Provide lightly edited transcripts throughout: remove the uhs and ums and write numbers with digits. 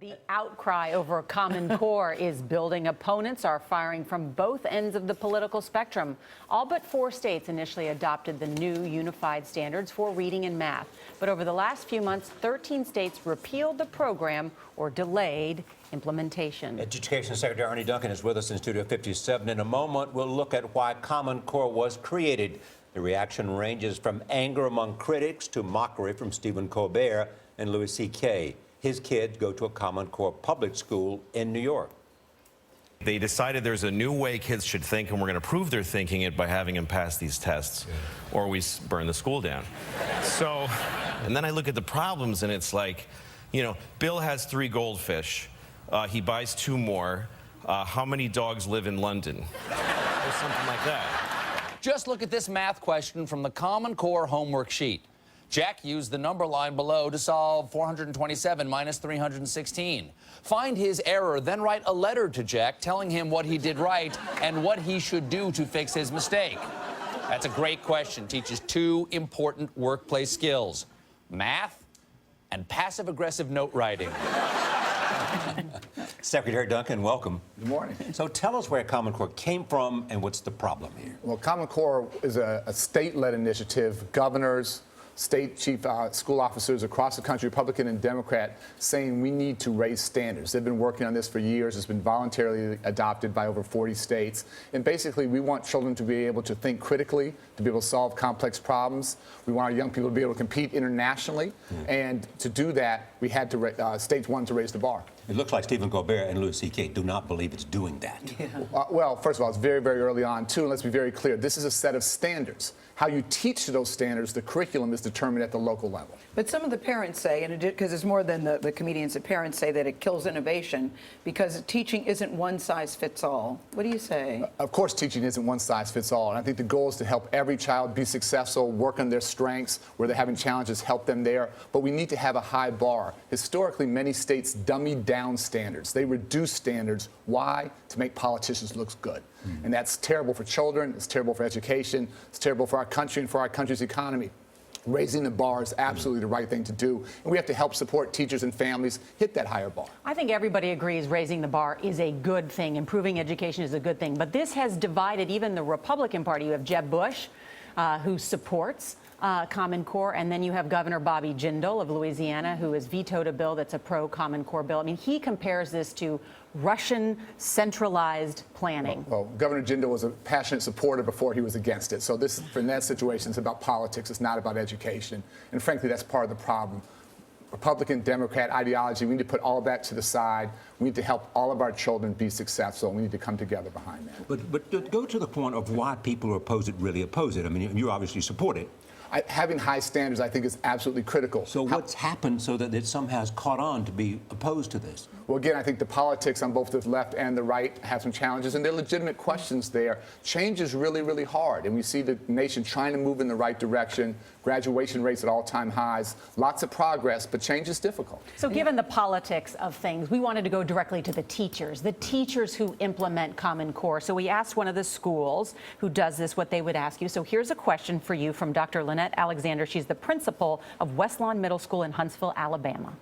The outcry over Common Core is building. Opponents are firing from both ends of the political spectrum. All but 4 states initially adopted the new unified standards for reading and math. But over the last few months, 13 states repealed the program or delayed implementation. Education Secretary Arne Duncan is with us in Studio 57. In a moment, we'll look at why Common Core was created. The reaction ranges from anger among critics to mockery from Stephen Colbert and Louis C.K. His kids go to a Common Core public school in New York. They decided there's a new way kids should think, and we're going to prove they're thinking it by having them pass these tests, or we burn the school down. So, and then I look at the problems, and it's like, you know, Bill has 3 goldfish. He buys 2 more. How many dogs live in London? Or something like that. Just look at this math question from the Common Core homework sheet. Jack used the number line below to solve 427 minus 316. Find his error, then write a letter to Jack telling him what he did right and what he should do to fix his mistake. That's a great question. Teaches 2 important workplace skills: math and passive-aggressive note writing. Secretary Duncan, welcome. Good morning. So tell us where Common Core came from and what's the problem here. Well, Common Core is a state-led initiative. Governors, state chief school officers across the country, Republican and Democrat, saying we need to raise standards. They've been working on this for years. It's been voluntarily adopted by over 40 states. And basically, we want children to be able to think critically, to be able to solve complex problems. We want our young people to be able to compete internationally. And to do that, we had to, states wanted to raise the bar. It looks like Stephen Colbert and Louis C.K. do not believe it's doing that. Yeah. Well, first of all, it's very, very early on, too, and let's be very clear. This is a set of standards. How you teach those standards, the curriculum is determined at the local level. But some of the parents say, and because it's more than the comedians, the parents say that it kills innovation because teaching isn't one size fits all. What do you say? Of course, teaching isn't one size fits all. And I think the goal is to help every child be successful, work on their strengths, where they're having challenges, help them there. But we need to have a high bar. Historically, many states dummy down standards. They reduce standards. Why? To make politicians look good. And that's terrible for children. It's terrible for education. It's terrible for our country and for our country's economy. Raising the bar is absolutely the right thing to do, and we have to help support teachers and families hit that higher bar. I think everybody agrees raising the bar is a good thing. Improving education is a good thing. But this has divided even the Republican Party. You have Jeb Bush, who supports Common Core, and then you have Governor Bobby Jindal of Louisiana, who has vetoed a bill that's a pro-Common Core bill. I mean, he compares this to Russian centralized planning. Well, Governor Jindal was a passionate supporter before he was against it. So this, in that situation, it's about politics. It's not about education. And frankly, that's part of the problem. Republican, Democrat ideology, we need to put all of that to the side. We need to help all of our children be successful, and we need to come together behind that. But go to the point of why people who oppose it really oppose it. I mean, you obviously support it. Having high standards, I think, is absolutely critical. So what's happened so that it somehow has caught on to be opposed to this? Well, again, I think the politics on both the left and the right have some challenges, and there are legitimate questions there. Change is really, really hard, and we see the nation trying to move in the right direction, graduation rates at all-time highs, lots of progress, but change is difficult. So given the politics of things, we wanted to go directly to the teachers who implement Common Core. So we asked one of the schools who does this what they would ask you. So here's a question for you from Dr. Lynette Alexander. She's the principal of West Lawn Middle School in Huntsville, Alabama.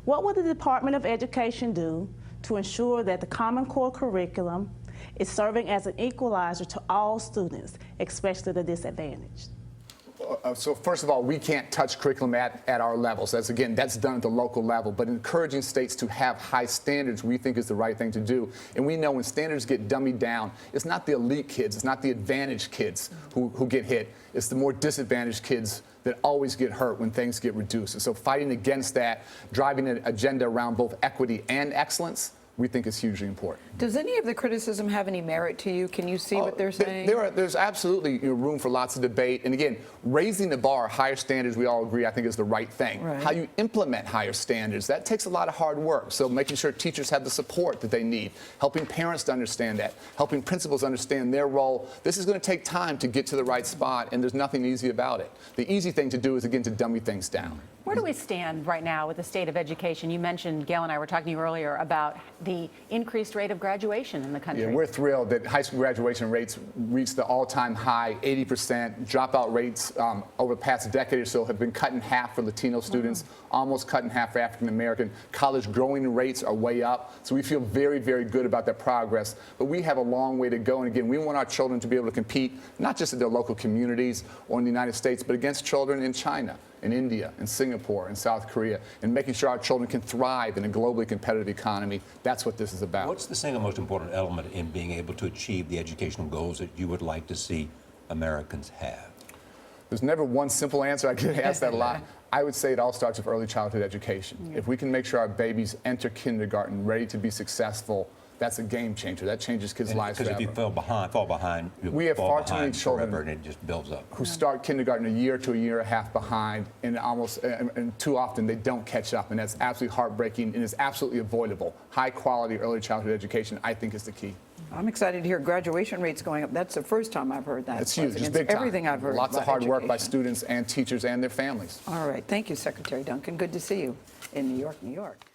What will the Department of Education do to ensure that the Common Core curriculum is serving as an equalizer to all students, especially the disadvantaged? So first of all, we can't touch curriculum at our levels. That's done at the local level. But encouraging states to have high standards, we think, is the right thing to do. And we know when standards get dummied down, it's not the elite kids, it's not the advantaged kids who get hit. It's the more disadvantaged kids that always get hurt when things get reduced. And so fighting against that, driving an agenda around both equity and excellence, we think is hugely important. Does any of the criticism have any merit to you? Can you see what they're saying? There's absolutely room for lots of debate. And again, raising the bar, higher standards, we all agree, I think, is the right thing. Right. How you implement higher standards, that takes a lot of hard work. So making sure teachers have the support that they need, helping parents to understand that, helping principals understand their role. This is going to take time to get to the right spot, and there's nothing easy about it. The easy thing to do is, again, to dummy things down. Where do we stand right now with the state of education? You mentioned, Gail and I were talking to you earlier about the increased rate of graduation in the country. Yeah, we're thrilled that high school graduation rates reached the all-time high, 80%. Dropout rates over the past decade or so have been cut in half for Latino students, almost cut in half for African American. College growing rates are way up, so we feel very, very good about that progress. But we have a long way to go, and again, we want our children to be able to compete, not just in their local communities or in the United States, but against children in China, in India, in Singapore, in South Korea, and making sure our children can thrive in a globally competitive economy. That's what this is about. What's the single most important element in being able to achieve the educational goals that you would like to see Americans have? There's never one simple answer. I get asked that a lot. I would say it all starts with early childhood education. If we can make sure our babies enter kindergarten ready to be successful, that's a game changer. That changes kids' lives forever. Because if you fall behind, we have far too many children forever, and it just builds up. Who start kindergarten a year to a year and a half behind, and and too often they don't catch up, and that's absolutely heartbreaking and is absolutely avoidable. High quality early childhood education, I think, is the key. I'm excited to hear graduation rates going up. That's the first time I've heard that. It's huge. It's Against big time. everything I've heard. Lots of about hard work by education. students and teachers and their families. All right. Thank you, Secretary Duncan. Good to see you in New York, New York.